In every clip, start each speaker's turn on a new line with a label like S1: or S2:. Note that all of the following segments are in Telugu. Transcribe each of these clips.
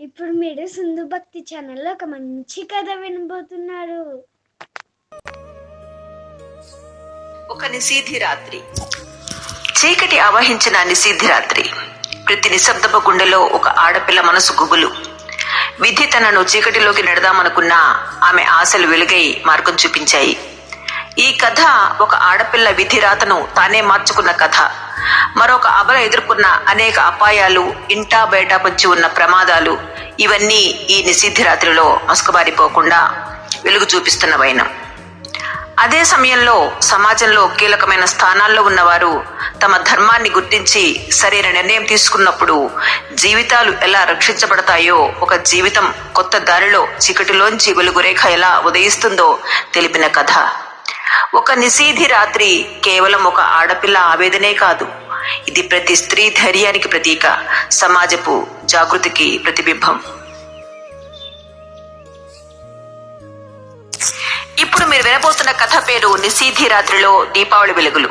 S1: ఇప్పుడు మీరు సింధు భక్తి ఛానల్లో ఒక మంచి కథ వినబోతున్నారు.
S2: ఒక నిశీధి రాత్రి. చీకటి ఆవహించిన నిశీధి రాత్రి. ప్రతి నిశ్శబ్దపు గుండెలో ఒక ఆడపిల్ల మనసు గుబులు. విధి తనను చీకటిలోకి నెడదామనుకున్నా ఆమె ఆశలు వెలుగై మార్గం చూపించాయి. ఈ కథ ఒక ఆడపిల్ల విధి రాతను తానే మార్చుకున్న కథ. మరొక అబల ఎదుర్కొన్న అనేక అపాయాలు, ఇంటా బయట పొంచి ఉన్న ప్రమాదాలు, ఇవన్నీ ఈ నిశీధి రాత్రిలో మసకబారిపోకుండా వెలుగు చూపిస్తున్న వైనం. అదే సమయంలో సమాజంలో కీలకమైన స్థానాల్లో ఉన్నవారు తమ ధర్మాన్ని గుర్తించి సరైన నిర్ణయం తీసుకున్నప్పుడు జీవితాలు ఎలా రక్షించబడతాయో, ఒక జీవితం కొత్త దారిలో చీకటిలోంచి వెలుగురేఖ ఎలా ఉదయిస్తుందో తెలిపిన కథ. ఒక నిశీధి రాత్రి కేవలం ఒక ఆడపిల్ల ఆవేదనే కాదు, ఇది ప్రతి స్త్రీ ధైర్యానికి ప్రతీక, సమాజపు జాగృతికి ప్రతిబింబం. ఇప్పుడు మీరు వినబోతున్న కథ పేరు నిశీధి రాత్రిలో దీపావళి వెలుగులు.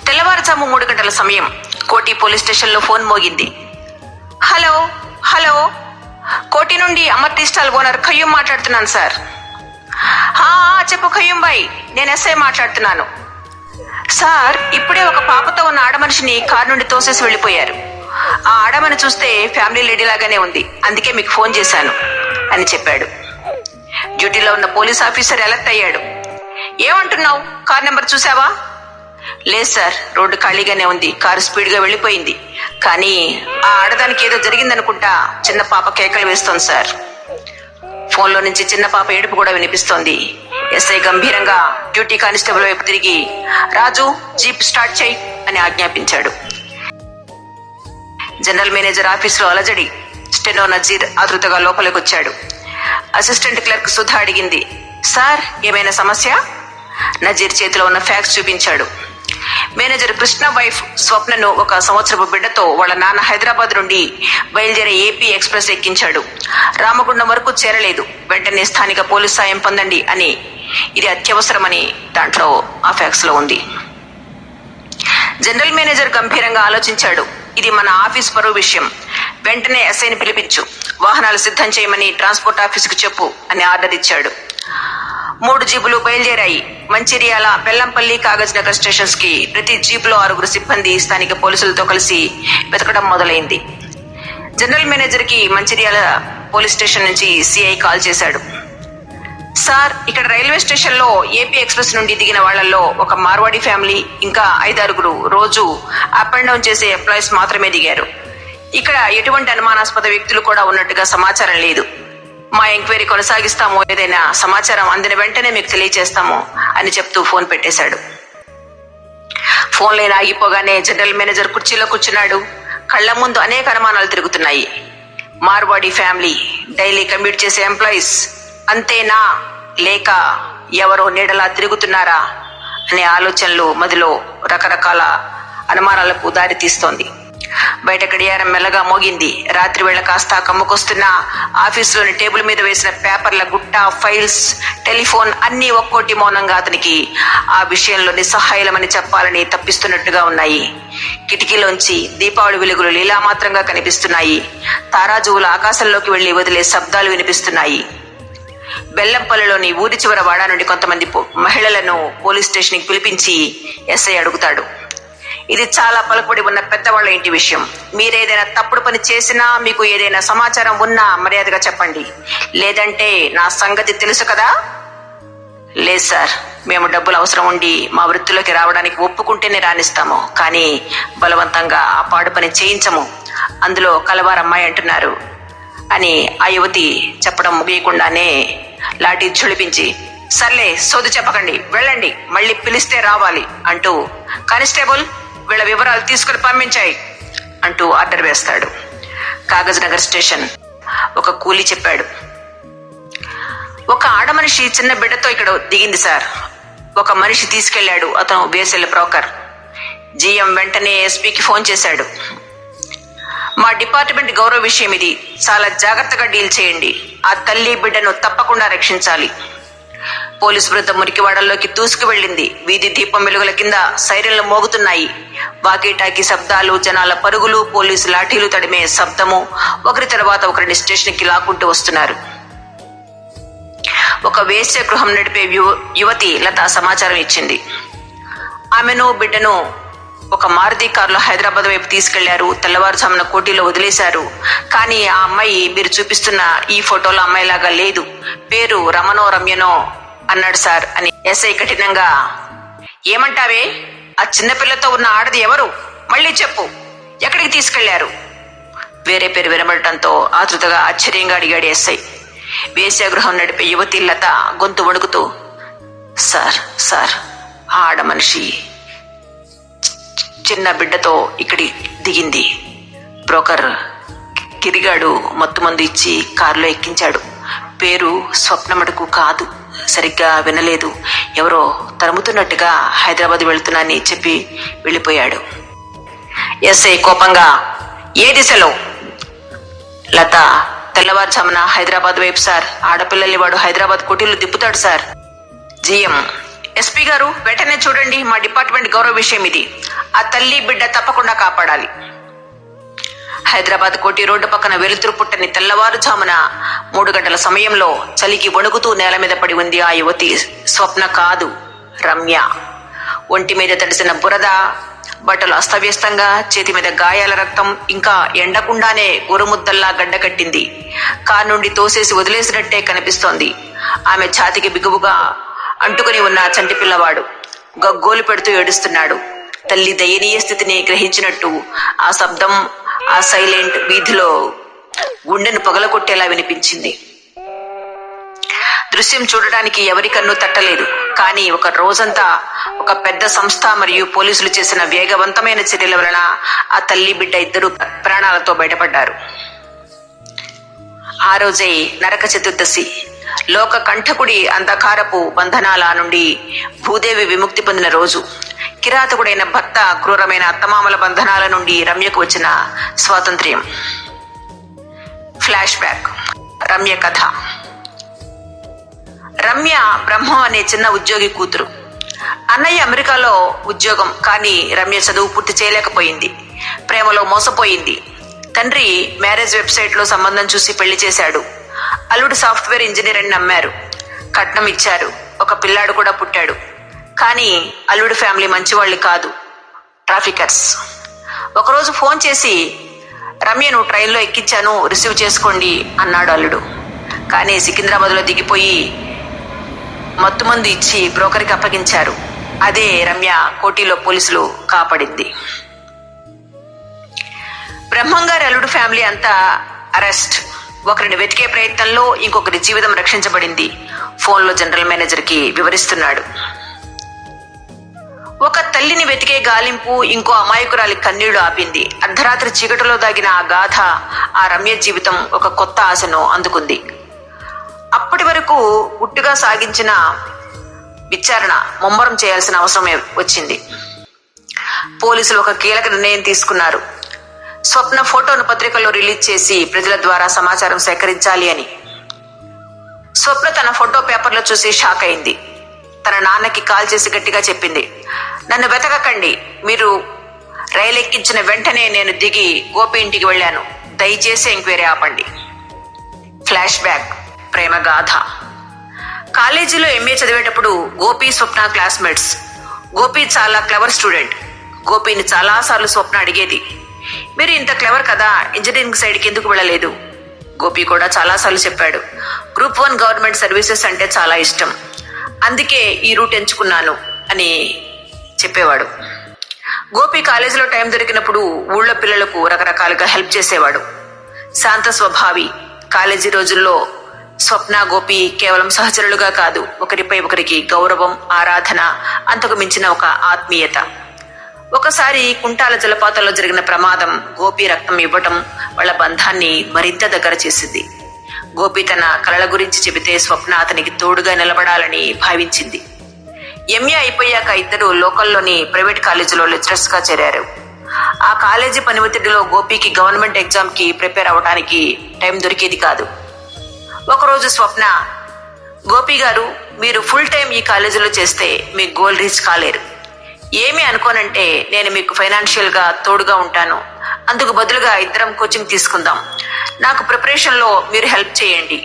S2: తెల్లవారుజాము 3 గంటల సమయం. కోటి పోలీస్ స్టేషన్ లో ఫోన్ మోగింది. హలో హలో, కోటి నుండి Amar tea stall owner Khayyum మాట్లాడుతున్నాను సార్. చెప్పు ఖయ్యూం బాయ్, నేను ఎస్ఐ మాట్లాడుతున్నాను సార్. ఇప్పుడే ఒక పాపతో ఉన్న ఆడమనిషిని కారు నుండి తోసేసి వెళ్లిపోయారు. ఆ ఆడమని చూస్తే ఫ్యామిలీ లేడీ లాగానే ఉంది, అందుకే మీకు ఫోన్ చేశాను అని చెప్పాడు. డ్యూటీలో ఉన్న పోలీస్ ఆఫీసర్ అలర్ట్ అయ్యాడు. ఏమంటున్నావు, కార్ నెంబర్ చూసావా? లేదు సార్, రోడ్డు ఖాళీగానే ఉంది, కారు స్పీడ్ గా వెళ్లిపోయింది. కానీ ఆ ఆడదానికి ఏదో జరిగిందనుకుంటా, చిన్న పాప కేకలు వేస్తోంది సార్. ఫోన్లో నుంచి చిన్న పాప ఏడుపు కూడా వినిపిస్తోంది. ఎస్ఐ గంభీరంగా డ్యూటీ కానిస్టేబుల్ వైపు తిరిగి, రాజు జీప్ స్టార్ట్ చేయి అని ఆజ్ఞాపించాడు. జనరల్ మేనేజర్ ఆఫీసులో అలజడి. స్టెనో నజీర్ ఆతృతగా లోపలికి వచ్చాడు. అసిస్టెంట్ క్లర్క్ సుధా అడిగింది, సార్ ఏమైనా సమస్య? నజీర్ చేతిలో ఉన్న ఫ్యాక్స్ చూపించాడు. మేనేజర్ కృష్ణ వైఫ్ స్వప్నను 1 సంవత్సరపు బిడ్డతో వాళ్ళ నాన్న హైదరాబాద్ నుండి బయలుదేరే ఏపీ ఎక్స్ప్రెస్ ఎక్కించాడు. రామగుండం వరకు చేరలేదు. వెంటనే స్థానిక పోలీస్ సాయం పొందండి అని, ఇది అత్యవసరమని దాంట్లో ఆ ఫ్యాక్స్ లో ఉంది. జనరల్ మేనేజర్ గంభీరంగా ఆలోచించాడు. ఇది మన ఆఫీస్ పరువు విషయం. వెంటనే ఎస్ఐని పిలిపించు, వాహనాలు సిద్ధం చేయమని ట్రాన్స్పోర్ట్ ఆఫీసుకు చెప్పు అని ఆర్డర్ ఇచ్చాడు. 3 జీపులు బయలుదేరాయి. మంచిర్యాల, బెల్లంపల్లి, కాగజ్ నగర్ స్టేషన్స్ కి ప్రతి జీపులో 6 సిబ్బంది స్థానిక పోలీసులతో కలిసి వెతకడం మొదలైంది. జనరల్ మేనేజర్ కి మంచిర్యాల పోలీస్ స్టేషన్ నుంచి సిఐ కాల్ చేశాడు. సార్, ఇక్కడ రైల్వే స్టేషన్ లో ఏపీ ఎక్స్ప్రెస్ నుండి దిగిన వాళ్లలో ఒక మార్వాడి ఫ్యామిలీ, ఇంకా 5-6 రోజు అప్ అండ్ డౌన్ చేసే ఎంప్లాయీస్ మాత్రమే దిగారు. ఇక్కడ ఎటువంటి అనుమానాస్పద వ్యక్తులు కూడా ఉన్నట్టుగా సమాచారం లేదు. మా ఎంక్వైరీ కొనసాగిస్తాము, ఏదైనా సమాచారం అందిన వెంటనే మీకు తెలియజేస్తాము అని చెప్తూ ఫోన్ పెట్టేశాడు. ఫోన్ లైన్ ఆగిపోగానే జనరల్ మేనేజర్ కుర్చీలో కూర్చున్నాడు. కళ్ల ముందు అనేక అనుమానాలు తిరుగుతున్నాయి. మార్వాడి ఫ్యామిలీ, డైలీ కమ్యూట్ చేసే ఎంప్లాయీస్, అంతేనా లేక ఎవరో నీడలా తిరుగుతున్నారా అనే ఆలోచనలు మదిలో రకరకాల అనుమానాలకు దారి తీస్తోంది. బయట గడియారం మెల్లగా మోగింది. రాత్రి వేళ కాస్త కమ్ముకొస్తున్న ఆఫీసులోని టేబుల్ మీద వేసిన పేపర్ల గుట్ట, ఫైల్స్, టెలిఫోన్ అన్నీ ఒక్కోటి మౌనంగా అతనికి ఆ విషయంలో నిస్సహాయలమని చెప్పాలని తప్పిస్తున్నట్టుగా ఉన్నాయి. కిటికీలోంచి దీపావళి వెలుగులు లీలామాత్రంగా కనిపిస్తున్నాయి. తారాజువులు ఆకాశంలోకి వెళ్లి వదిలే శబ్దాలు వినిపిస్తున్నాయి. బెల్లంపల్లిలోని ఊరి చివర వాడా నుండి కొంతమంది మహిళలను పోలీస్ స్టేషన్ కి పిలిపించి ఎస్ఐ అడుగుతాడు, ఇది చాలా పలుకుబడి ఉన్న పెద్దవాళ్ల ఇంటి విషయం. మీరేదైనా తప్పుడు పని చేసినా, మీకు ఏదైనా సమాచారం ఉన్నా మర్యాదగా చెప్పండి, లేదంటే నా సంగతి తెలుసు కదా. లేదు సార్, మేము డబ్బులు అవసరం ఉండి మా వృత్తిలోకి రావడానికి ఒప్పుకుంటేనే రాణిస్తాము, కానీ బలవంతంగా ఆ పాడు పని చేయించము, అందులో కలవారమ్మాయి అంటున్నారు అని ఆ యువతి చెప్పడం ముగియకుండానే లాఠీ ఝుళిపించి, సర్లే సోది చెప్పకండి, వెళ్ళండి, మళ్ళీ పిలిస్తే రావాలి అంటూ, కానిస్టేబుల్ వీళ్ళ వివరాలు తీసుకుని పంపించాయి అంటూ ఆర్డర్ వేస్తాడు. కాగజ్ నగర్ స్టేషన్. ఒక కూలీ చెప్పాడు, ఒక ఆడమనిషి చిన్న బిడ్డతో ఇక్కడ దిగింది సార్. ఒక మనిషి తీసుకెళ్లాడు, అతను బిఎస్ఎల్ బ్రోకర్. జిఎం వెంటనే ఎస్పీకి ఫోన్ చేశాడు. మా డిపార్ట్మెంట్ గౌరవ విషయం ఇది, చాలా జాగ్రత్తగా డీల్ చేయండి. ఆ తల్లి బిడ్డను తప్పకుండా రక్షించాలి. పోలీసు బృందం మురికివాడల్లోకి దూసుకు వెళ్లింది. వీధి దీపం వెలుగుల కింద సైరన్లు మోగుతున్నాయి. వాకీటాకీ శబ్దాలు, జనాల పరుగులు, పోలీసు లాఠీలు తడిమే శబ్దము, ఒకరి తర్వాత ఒకరిని స్టేషన్ కి లాక్కుంటూ వస్తున్నారు. ఒక వేశ్య గృహం నడిపే యువతి లత సమాచారం ఇచ్చింది. ఆమెను బిడ్డను ఒక మారుతి కారులో హైదరాబాద్ వైపు తీసుకెళ్లారు. తెల్లవారుజామున కోటిలో వదిలేశారు. కానీ ఆ అమ్మాయి మీరు చూపిస్తున్న ఈ ఫోటోలో అమ్మాయిలాగా లేదు. పేరు రమణో రమ్యనో అన్నాడు సార్ అని ఎస్ఐ కఠినంగా. ఏమంటావే? ఆ చిన్నపిల్లతో ఉన్న ఆడది ఎవరు? మళ్ళీ చెప్పు. ఎక్కడికి తీసుకెళ్లారు? వేరే పేరు వినబడటంతో ఆతృతగా ఆశ్చర్యంగా అడిగాడు ఎస్ఐ. వేశ్యాగృహం నడిపే యువతి లత గొంతు వణుకుతూ, సార్ సార్ ఆ ఆడ మనిషి చిన్న బిడ్డతో ఇక్కడి దిగింది. బ్రోకర్ గిరిగాడు మత్తుమందు ఇచ్చి కారులో ఎక్కించాడు. పేరు స్వప్నమడుకు కాదు. సరిగ్గా వినలేదు. ఎవరో తరుముతున్నట్టుగా హైదరాబాద్ వెళ్తున్నానని చెప్పి వెళ్ళిపోయాడు. ఎస్ఐ కోపంగా, ఏ దిశలో? లత, తెల్లవారుజామున హైదరాబాద్ వైపు సార్. ఆడపిల్లల్ని వాడు హైదరాబాద్ కోటిలో తిప్పుతాడు సార్. జిఎం, ఎస్పీ గారు వెంటనే చూడండి. మా డిపార్ట్మెంట్ గౌరవ విషయం ఇది. ఆ తల్లి బిడ్డ తప్పకుండా కాపాడాలి. హైదరాబాద్ కోటి రోడ్డు పక్కన వెలుతురు పుట్టని తెల్లవారుజామున 3 గంటల సమయంలో చలికి వణుకుతూ నేల మీద పడి ఉంది ఆ యువతి. స్వప్న కాదు, రమ్య. ఒంటి మీద తడిసిన బురద, బట్టలు అస్తవ్యస్తంగా, చేతి మీద గాయాల రక్తం, ఇంకా ఎండకుండానే గురుముద్దల్లా గడ్డకట్టింది. కారు నుండి తోసేసి వదిలేసినట్టే కనిపిస్తోంది. ఆమె ఛాతికి బిగువుగా అంటుకుని ఉన్న చంటి పిల్లవాడు గగ్గోలు పెడుతూ ఏడుస్తున్నాడు. తల్లి దయనీయ స్థితిని గ్రహించినట్టు ఆ శబ్దం ఆ సైలెంట్ వీధిలో గుండెను పగలగొట్టేలా వినిపించింది. దృశ్యం చూడడానికి ఎవరి కన్ను తట్టలేదు. కానీ ఒక రోజంతా ఒక పెద్ద సంస్థ మరియు పోలీసులు చేసిన వేగవంతమైన చర్యల వలన ఆ తల్లి బిడ్డ ఇద్దరు ప్రాణాలతో బయటపడ్డారు. ఆ రోజే నరక చతుర్దశి. లోక కంఠకుడి అంధకారపు బంధనాల నుండి భూదేవి విముక్తి పొందిన రోజు. కిరాతకుడైన భర్త క్రూరమైన అత్తమామల బంధనాల నుండి రమ్యకు వచ్చిన స్వాతంత్ర్యం. Flash back. రమ్య కథ. రమ్య బ్రహ్మం అనే చిన్న ఉద్యోగి కూతురు. అన్నయ్య అమెరికాలో ఉద్యోగం, కానీ రమ్య చదువు పూర్తి చేయలేకపోయింది. ప్రేమలో మోసపోయింది. తండ్రి మ్యారేజ్ వెబ్సైట్ లో సంబంధం చూసి పెళ్లి చేశాడు. అల్లుడు సాఫ్ట్వేర్ ఇంజనీర్ అని నమ్మారు. కట్నం ఇచ్చారు. ఒక పిల్లాడు కూడా పుట్టాడు. కానీ అల్లుడు ఫ్యామిలీ మంచివాళ్ళు కాదు, ట్రాఫికర్స్. ఒకరోజు ఫోన్ చేసి, రమ్యను ట్రైన్లో ఎక్కించాను, రిసీవ్ చేసుకోండి అన్నాడు అల్లుడు. కానీ సికింద్రాబాద్ లో దిగిపోయి మత్తుమందు ఇచ్చి బ్రోకర్కి అప్పగించారు. అదే రమ్య కోటిలో పోలీసులు కాపాడింది. బ్రహ్మంగారి అల్లుడు ఫ్యామిలీ అంతా అరెస్ట్. ఒకరిని వెతికే ప్రయత్నంలో ఇంకొకరి జీవితం రక్షించబడింది. ఫోన్లో జనరల్ మేనేజర్ కి వివరిస్తున్నాడు. ఒక తల్లిని వెతికే గాలింపు ఇంకో అమాయకురాలి కన్నీళ్లు ఆపింది. అర్ధరాత్రి చీకటిలో దాగిన ఆ గాథ, ఆ రమ్య జీవితం ఒక కొత్త ఆశను అందుకుంది. అప్పటి వరకు గుట్టుగా సాగించిన విచారణ ముమ్మరం చేయాల్సిన అవసరం వచ్చింది. పోలీసులు ఒక కీలక నిర్ణయం తీసుకున్నారు. స్వప్న ఫోటోను పత్రికల్లో రిలీజ్ చేసి ప్రజల ద్వారా సమాచారం సేకరించాలి అని. స్వప్న తన ఫోటో పేపర్లో చూసి షాక్ అయింది. తన నాన్నకి కాల్ చేసి గట్టిగా చెప్పింది, నన్ను వెతకకండి. మీరు రైలు ఎక్కించిన వెంటనే నేను దిగి గోపి ఇంటికి వెళ్ళాను. దయచేసి ఎంక్వైరీ ఆపండి. Flash back. ప్రేమ గాథ. కాలేజీలో ఎంఏ చదివేటప్పుడు గోపి, స్వప్న క్లాస్మేట్స్. గోపి చాలా క్లవర్ స్టూడెంట్. గోపిని చాలా సార్లు స్వప్న అడిగేది, మీరు ఇంత క్లవర్ కదా, ఇంజనీరింగ్ సైడ్కి ఎందుకు వెళ్ళలేదు? గోపి కూడా చాలాసార్లు చెప్పాడు, గ్రూప్ 1 గవర్నమెంట్ సర్వీసెస్ అంటే చాలా ఇష్టం, అందుకే ఈ రూట్ ఎంచుకున్నాను అని చెప్పేవాడు. గోపి కాలేజీలో టైం దొరికినప్పుడు ఊళ్ళో పిల్లలకు రకరకాలుగా హెల్ప్ చేసేవాడు. శాంత స్వభావి. కాలేజీ రోజుల్లో స్వప్న, గోపి కేవలం సహచరులుగా కాదు, ఒకరిపై ఒకరికి గౌరవం, ఆరాధన, అంతకు మించిన ఒక ఆత్మీయత. ఒకసారి కుంటాల జలపాతంలో జరిగిన ప్రమాదం గోపి రక్తం ఇవ్వటం వాళ్ళ బంధాన్ని మరింత దగ్గర చేసింది. గోపి తన కలల గురించి చెబితే స్వప్న అతనికి తోడుగా నిలబడాలని భావించింది. ఎంఏ అయిపోయాక ఇద్దరు లోకల్లోని ప్రైవేట్ కాలేజీలో లెక్చరర్స్ గా చేరారు. ఆ కాలేజీ పని ఒత్తిడిలో గోపికి గవర్నమెంట్ ఎగ్జామ్ కి ప్రిపేర్ అవడానికి టైం దొరికేది కాదు. ఒకరోజు స్వప్న, గోపి గారు, మీరు ఫుల్ టైం ఈ కాలేజీలో చేస్తే మీ గోల్ రీచ్ కాలేరు. ఏమి అనుకోనంటే నేను మీకు ఫైనాన్షియల్ గా తోడుగా ఉంటాను, అందుకు బదులుగా ఇద్దరం కోచింగ్ తీసుకుందాం, నాకు ప్రిపరేషన్ లో మీరు హెల్ప్ చేయండి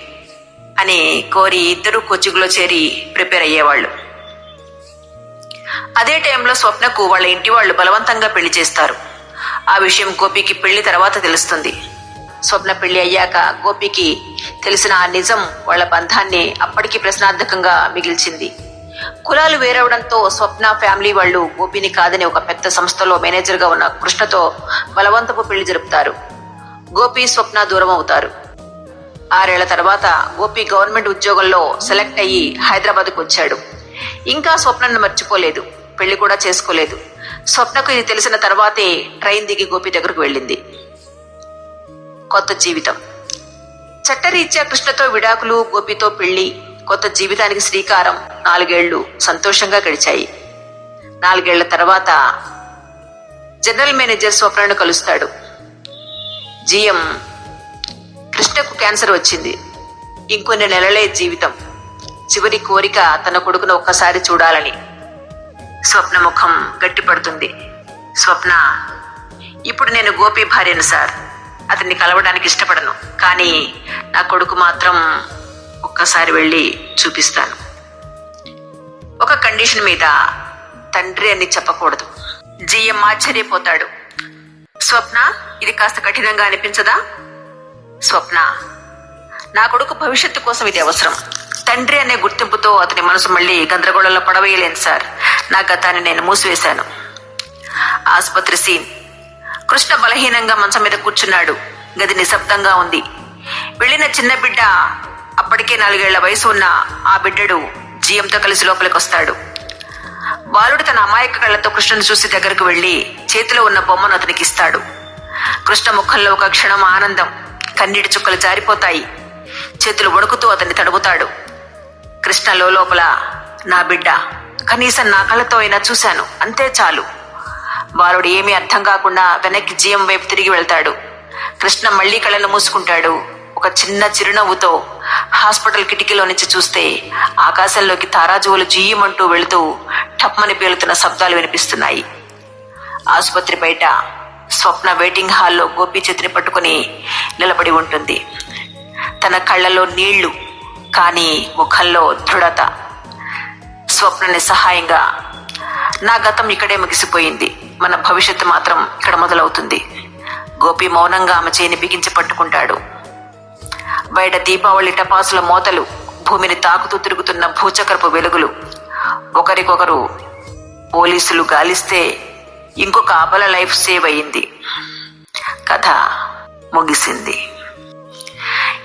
S2: అని కోరి ఇద్దరు కోచింగ్ లో చేరి ప్రిపేర్ అయ్యేవాళ్ళు. అదే టైంలో స్వప్నకు వాళ్ళ ఇంటి వాళ్ళు బలవంతంగా పెళ్లి చేస్తారు. ఆ విషయం గోపికి పెళ్లి తర్వాత తెలుస్తుంది. స్వప్న పెళ్లి అయ్యాక గోపికి తెలిసిన ఆ నిజం వాళ్ళ బంధాన్ని అప్పటికి ప్రశ్నార్థకంగా మిగిల్చింది. కులాలు వేరవడంతో స్వప్న ఫ్యామిలీ వాళ్ళు గోపిని కాదని ఒక పెద్ద సంస్థలో మేనేజర్ గా ఉన్న కృష్ణతో బలవంతపు పెళ్లి జరుపుతారు. గోపి స్వప్న దూరం అవుతారు. 6 ఏళ్ల తర్వాత గోపి గవర్నమెంట్ ఉద్యోగంలో సెలెక్ట్ అయ్యి హైదరాబాద్కు వచ్చాడు. ఇంకా స్వప్నను మర్చిపోలేదు, పెళ్లి కూడా చేసుకోలేదు. స్వప్నకు ఇది తెలిసిన తర్వాతే ట్రైన్ దిగి గోపి దగ్గరకు వెళ్ళింది. కొత్త జీవితం. చట్టరీత్యా కృష్ణతో విడాకులు, గోపితో పెళ్లి, కొత్త జీవితానికి శ్రీకారం. 4 ఏళ్లు సంతోషంగా గడిచాయి. 4 ఏళ్ల తర్వాత జనరల్ మేనేజర్ స్వప్నను కలుస్తాడు. జిఎం, కృష్ణకు క్యాన్సర్ వచ్చింది, ఇంకొన్ని నెలలే జీవితం, చివరి కోరిక తన కొడుకును ఒక్కసారి చూడాలని. స్వప్న ముఖం గట్టిపడుతుంది. స్వప్న, ఇప్పుడు నేను గోపి భార్యను సార్, అతన్ని కలవడానికి ఇష్టపడను, కానీ నా కొడుకు మాత్రం ఒక్కసారి వెళ్ళి చూపిస్తాను. ఒక కండిషన్ మీద, తండ్రి అని చెప్పకూడదు. జిఎం ఆశ్చర్యపోతాడు. స్వప్న, ఇది కాస్త కఠినంగా అనిపించదా? స్వప్న, నా కొడుకు భవిష్యత్తు కోసం ఇది అవసరం. తండ్రి అనే గుర్తింపుతో అతని మనసు మళ్ళీ గందరగోళంలో పడవేయలేను సార్, నా గతాన్ని నేను మూసివేశాను. ఆసుపత్రి సీన్. కృష్ణ బలహీనంగా మంచం మీద కూర్చున్నాడు. గది నిశ్శబ్దంగా ఉంది. వెళ్లిన చిన్న బిడ్డ, అప్పటికే 4 ఏళ్ల వయసు ఉన్న ఆ బిడ్డడు జిఎంతో కలిసి లోపలికి వస్తాడు. బాలుడు తన అమాయక కళ్లతో కృష్ణను చూసి దగ్గరకు వెళ్లి చేతిలో ఉన్న బొమ్మను అతనికి ఇస్తాడు. కృష్ణ ముఖంలో ఒక క్షణం ఆనందం, కన్నీటి చుక్కలు జారిపోతాయి. చేతులు వణుకుతూ అతన్ని తడుపుతాడు. కృష్ణ లోపల, నా బిడ్డ, కనీసం నా కళ్ళతో అయినా చూశాను, అంతే చాలు. బాలుడు ఏమీ అర్థం కాకుండా వెనక్కి జిఎం వైపు తిరిగి వెళ్తాడు. కృష్ణ మళ్లీ కళ్ళను మూసుకుంటాడు. ఒక చిన్న చిరునవ్వుతో హాస్పిటల్ కిటికీలో నుంచి చూస్తే ఆకాశంలోకి తారాజువులు జీయమంటూ వెళుతూ టప్మని పేలుతున్న శబ్దాలు వినిపిస్తున్నాయి. ఆసుపత్రి బయట స్వప్న వెయిటింగ్ హాల్లో గోపి చేతిని పట్టుకుని నిలబడి ఉంటుంది. తన కళ్ళలో నీళ్లు, కానీ ముఖంలో దృఢత. స్వప్న నిస్సహాయంగా, నా గతం ఇక్కడే ముగిసిపోయింది, మన భవిష్యత్తు మాత్రం ఇక్కడ మొదలవుతుంది. గోపి మౌనంగా ఆమె చేయిని బిగించి పట్టుకుంటాడు. బయట దీపావళి టపాసుల మోతలు, భూమిని తాకుతూ తిరుగుతున్న భూచక్రపు వెలుగులు. ఒకరికొకరు పోలీసులు గాలిస్తే ఇంకొక అబల లైఫ్ సేవ్ అయింది. కథ ముగిసింది.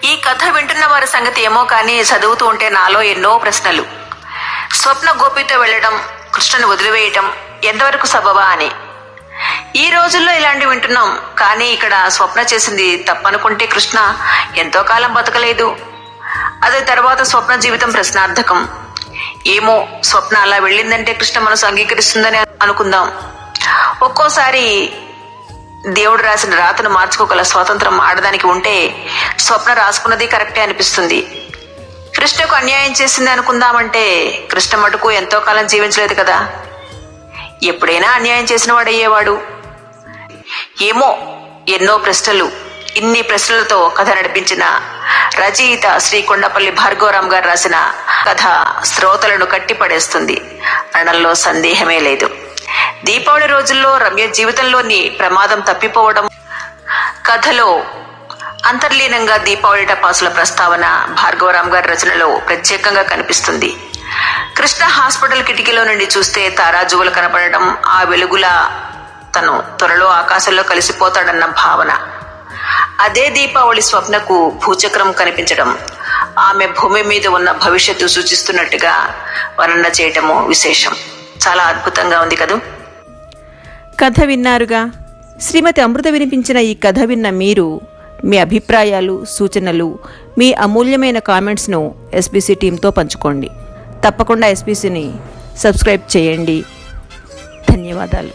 S2: ఈ కథ వింటున్న వారి సంగతి ఏమో కానీ చదువుతూ ఉంటే నాలో ఎన్నో ప్రశ్నలు. స్వప్న గోపితో వెళ్లడం, కృష్ణను వదిలివేయటం ఎంతవరకు సబబా అని. ఈ రోజుల్లో ఇలాంటివి వింటున్నాం, కానీ ఇక్కడ స్వప్న చేసింది తప్పనుకుంటే కృష్ణ ఎంతో కాలం బతకలేదు. అదే తర్వాత స్వప్న జీవితం ప్రశ్నార్థకం. ఏమో, స్వప్న అలా వెళ్ళిందంటే కృష్ణ మనసు అంగీకరిస్తుందని అనుకుందాం. ఒక్కోసారి దేవుడు రాసిన రాతను మార్చుకోగల స్వాతంత్రం ఆడదానికి ఉంటే స్వప్న రాసుకున్నది కరెక్టే అనిపిస్తుంది. కృష్ణకు అన్యాయం చేసింది అనుకుందామంటే కృష్ణ మటుకు ఎంతో కాలం జీవించలేదు కదా, ఎప్పుడైనా అన్యాయం చేసిన వాడయ్యేవాడు. ఏమో, ఎన్నో ప్రశ్నలు. ఇన్ని ప్రశ్నలతో కథ నడిపించిన రచయిత శ్రీ కొండపల్లి భార్గవరామ్ గారు రాసిన కథ శ్రోతలను కట్టిపడేస్తుంది అనడంలో సందేహమే లేదు. దీపావళి రోజుల్లో రమ్య జీవితంలోని ప్రమాదం తప్పిపోవడం, కథలో అంతర్లీనంగా దీపావళి టపాసుల ప్రస్తావన భార్గవరామ్ గారి రచనలో ప్రత్యేకంగా కనిపిస్తుంది. కృష్ణ హాస్పిటల్ కిటికీలో నుండి చూస్తే తారాజువులు కనపడడం, ఆ వెలుగులా తను త్వరలో ఆకాశంలో కలిసిపోతాడన్న భావన. అదే దీపావళి స్వప్నకు భూచక్రం కనిపించడం, ఆమె భూమి మీద ఉన్న భవిష్యత్తు సూచిస్తున్నట్టుగా వర్ణన చేయటము విశేషం. చాలా అద్భుతంగా ఉంది కదూ.
S3: కథ విన్నారుగా. శ్రీమతి అమృత వినిపించిన ఈ కథ విన్న మీరు మీ అభిప్రాయాలు, సూచనలు, మీ అమూల్యమైన కామెంట్స్ను ఎస్బీసీ టీంతో పంచుకోండి. తప్పకుండా ఎస్బీసీని సబ్స్క్రైబ్ చేయండి. ధన్యవాదాలు.